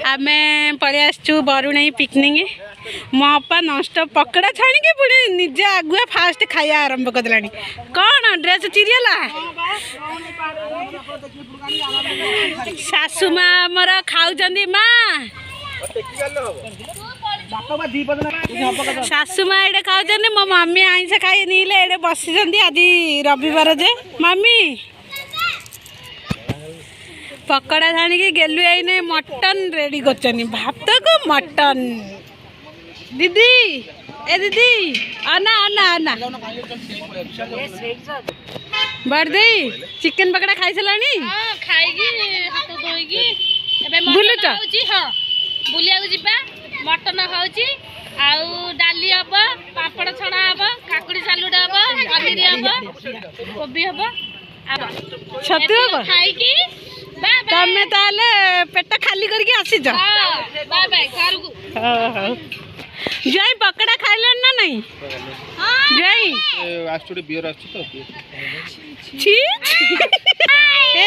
आमे पलि आसचु बरुणई पिकनिक मो अपा नॉनस्टॉप पकड़ा छाणी के पुणी निजे आगुआ फास्ट खाया आरंभ करदेला कौन ड्रेस चिरियला सासु माँ आमर खाऊचंदी माँ सासु माँ ये खाऊचंदी मो मम्मी आइंस खाई नीले ये बसी आज रविवार जे मम्मी पकड़ा छाणी गेलु आईने मटन रेडी कर भात को मटन दीदी ए दीदी आना आना आना बर्दी चिकन पकड़ा खाई सारानी बुलुच बुलिया जीवा मटन खाऊची आउ डाली हम पापड़ छणा हम काकुड़ी सालुड हम पनीर हम कोबी हम छतु हम खाई तमें ताले पेट खाली करके आसी जा बाय बाय घर को जय पकड़ा खाइले ना नहीं जय आस्टोडी बियर आछि तो छी ए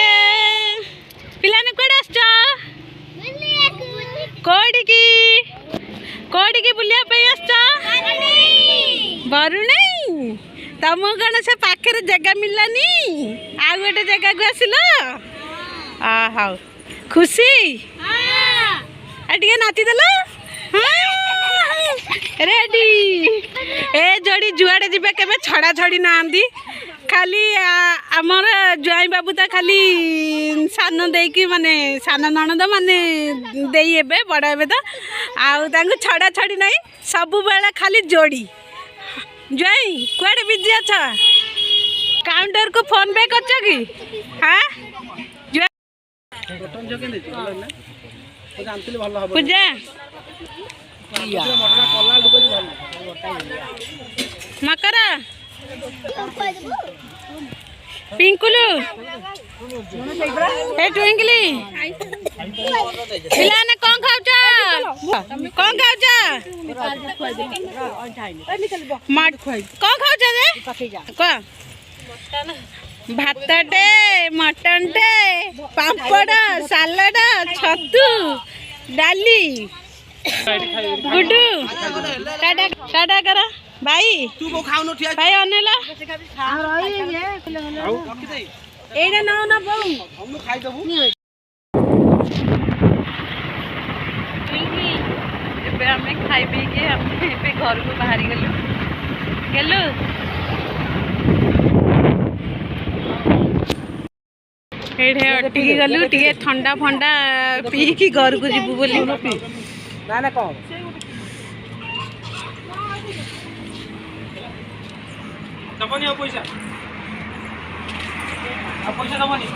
पिलाने कोड आछो कोडी की बुलिया पे आछो बरुणई तम कौन से पाखे जगह मिललानी आ गोटे जगह को आसिल हाँ खुशी टे नाची देल रेडी ए जोड़ी जुआड़े जीवे के छड़ा छड़ी ना खाली आमर जुआई बाबू तो खाली सान देकी माने सान नणद माने देई एबे बड़ एबे तो आउ तांको छड़ा छड़ी नहीं सब बेला खाली जोड़ी जुआई कुआड़े बिजी अच्छा काउंटर को फोन पे करछ कि हाँ पूजा मकरा पिंकुलू ए ट्विंकली पिलाने कौन खाऊछ कौन खाऊछ कौन खाऊछ रे को भातटे मटनटे पापड़ सालड छतु डाली गुड्डू टाटा कर भाई भाई अनेला एडे ना ना बहु हम खाई दबु एबे हमें खाई पी के हम पे घर को बाहर गेलु एडे अटकी गलु टिके ठंडा फंडा पी की घर को जीवु बोली ना ना कौन दबनी पैसा दबनी